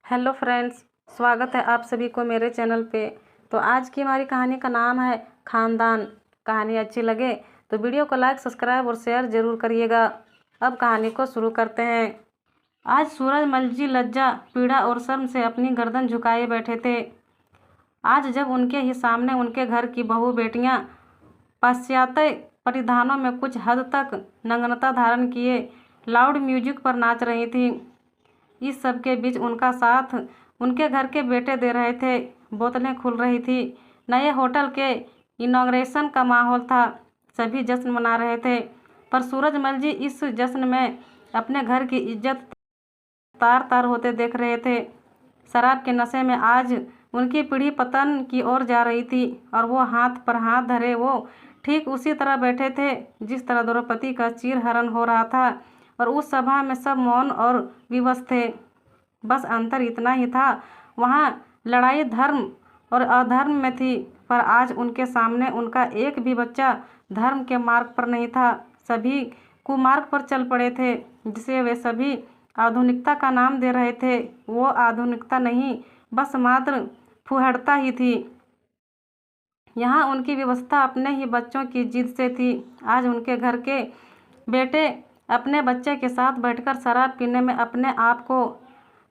Hello friends, स्वागत है आप सभी को मेरे चैनल पे। तो आज की हमारी कहानी का नाम है खानदान। कहानी अच्छी लगे तो वीडियो को लाइक, सब्सक्राइब और शेयर ज़रूर करिएगा। अब कहानी को शुरू करते हैं। आज सूरजमल जी लज्जा, पीड़ा और शर्म से अपनी गर्दन झुकाए बैठे थे। आज जब उनके ही सामने उनके घर की बहू बेटियां पाश्चात्य परिधानों में कुछ हद तक नग्नता धारण किए लाउड म्यूजिक पर नाच रही थी, इस सब के बीच उनका साथ उनके घर के बेटे दे रहे थे। बोतलें खुल रही थी। नए होटल के इनॉग्रेशन का माहौल था। सभी जश्न मना रहे थे, पर सूरजमल जी इस जश्न में अपने घर की इज्जत तार तार होते देख रहे थे। शराब के नशे में आज उनकी पीढ़ी पतन की ओर जा रही थी और वो हाथ पर हाथ धरे वो ठीक उसी तरह बैठे थे जिस तरह द्रौपदी का चीरहरण हो रहा था और उस सभा में सब मौन और विवश थे। बस अंतर इतना ही था, वहाँ लड़ाई धर्म और अधर्म में थी, पर आज उनके सामने उनका एक भी बच्चा धर्म के मार्ग पर नहीं था। सभी कुमार्ग पर चल पड़े थे, जिसे वे सभी आधुनिकता का नाम दे रहे थे। वो आधुनिकता नहीं, बस मात्र फुहड़ता ही थी। यहाँ उनकी व्यवस्था अपने ही बच्चों की जिद से थी। आज उनके घर के बेटे अपने बच्चे के साथ बैठकर शराब पीने में अपने आप को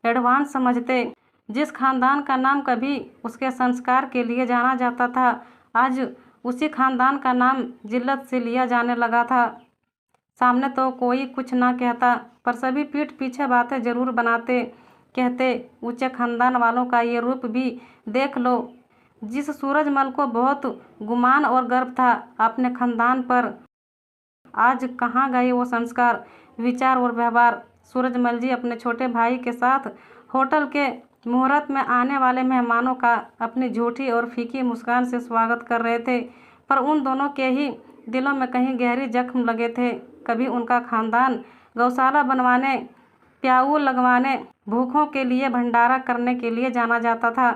एडवांस समझते। जिस खानदान का नाम कभी उसके संस्कार के लिए जाना जाता था, आज उसी खानदान का नाम जिल्लत से लिया जाने लगा था। सामने तो कोई कुछ ना कहता, पर सभी पीठ पीछे बातें जरूर बनाते। कहते, ऊंचे खानदान वालों का ये रूप भी देख लो। जिस सूरजमल को बहुत गुमान और गर्व था अपने खानदान पर, आज कहाँ गए वो संस्कार, विचार और व्यवहार। सूरजमल जी अपने छोटे भाई के साथ होटल के मुहूर्त में आने वाले मेहमानों का अपनी झूठी और फीकी मुस्कान से स्वागत कर रहे थे, पर उन दोनों के ही दिलों में कहीं गहरी जख्म लगे थे। कभी उनका खानदान गौशाला बनवाने, प्याऊ लगवाने, भूखों के लिए भंडारा करने के लिए जाना जाता था।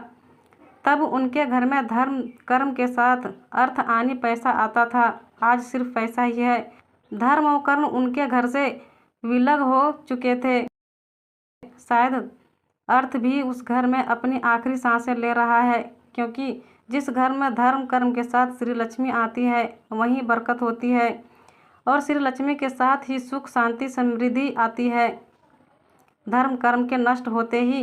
तब उनके घर में धर्म कर्म के साथ अर्थ आनी पैसा आता था। आज सिर्फ पैसा ही है। धर्म और कर्म उनके घर से विलग हो चुके थे। शायद अर्थ भी उस घर में अपनी आखिरी सांसें ले रहा है, क्योंकि जिस घर में धर्म कर्म के साथ श्री लक्ष्मी आती है वहीं बरकत होती है, और श्री लक्ष्मी के साथ ही सुख शांति समृद्धि आती है। धर्म कर्म के नष्ट होते ही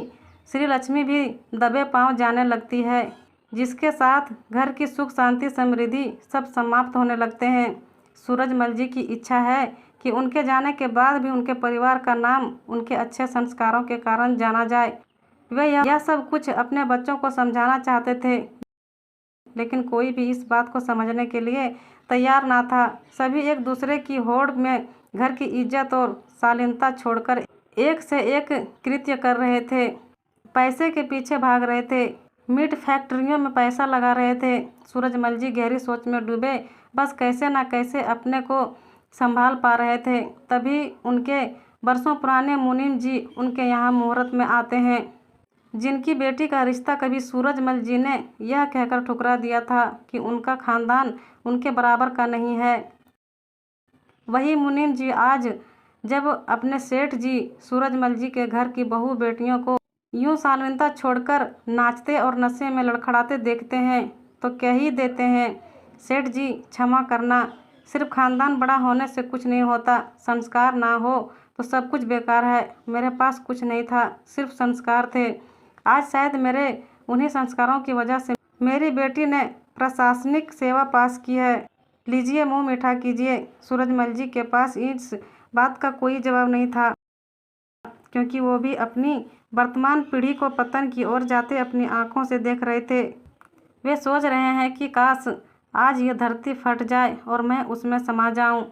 श्री लक्ष्मी भी दबे पांव जाने लगती है, जिसके साथ घर की सुख शांति समृद्धि सब समाप्त होने लगते हैं। सूरजमल जी की इच्छा है कि उनके जाने के बाद भी उनके परिवार का नाम उनके अच्छे संस्कारों के कारण जाना जाए। वे यह सब कुछ अपने बच्चों को समझाना चाहते थे, लेकिन कोई भी इस बात को समझने के लिए तैयार ना था। सभी एक दूसरे की होड़ में घर की इज्जत और शालीनता छोड़कर एक से एक कृत्य कर रहे थे। पैसे के पीछे भाग रहे थे, मीट फैक्ट्रियों में पैसा लगा रहे थे। सूरजमल जी गहरी सोच में डूबे, बस कैसे ना कैसे अपने को संभाल पा रहे थे। तभी उनके बरसों पुराने मुनीम जी उनके यहाँ मुहूर्त में आते हैं, जिनकी बेटी का रिश्ता कभी सूरजमल जी ने यह कहकर ठुकरा दिया था कि उनका खानदान उनके बराबर का नहीं है। वही मुनीम जी आज जब अपने सेठ जी सूरजमल जी के घर की बहू बेटियों को यूं शालीनता छोड़कर नाचते और नशे में लड़खड़ाते देखते हैं तो कह ही देते हैं, सेठ जी क्षमा करना, सिर्फ खानदान बड़ा होने से कुछ नहीं होता, संस्कार ना हो तो सब कुछ बेकार है। मेरे पास कुछ नहीं था, सिर्फ संस्कार थे। आज शायद मेरे उन्हीं संस्कारों की वजह से मेरी बेटी ने प्रशासनिक सेवा पास की है। लीजिए, मुंह मीठा कीजिए। सूरजमल जी के पास इस बात का कोई जवाब नहीं था, क्योंकि वो भी अपनी वर्तमान पीढ़ी को पतन की ओर जाते अपनी आंखों से देख रहे थे। वे सोच रहे हैं कि काश आज ये धरती फट जाए और मैं उसमें समा जाऊं।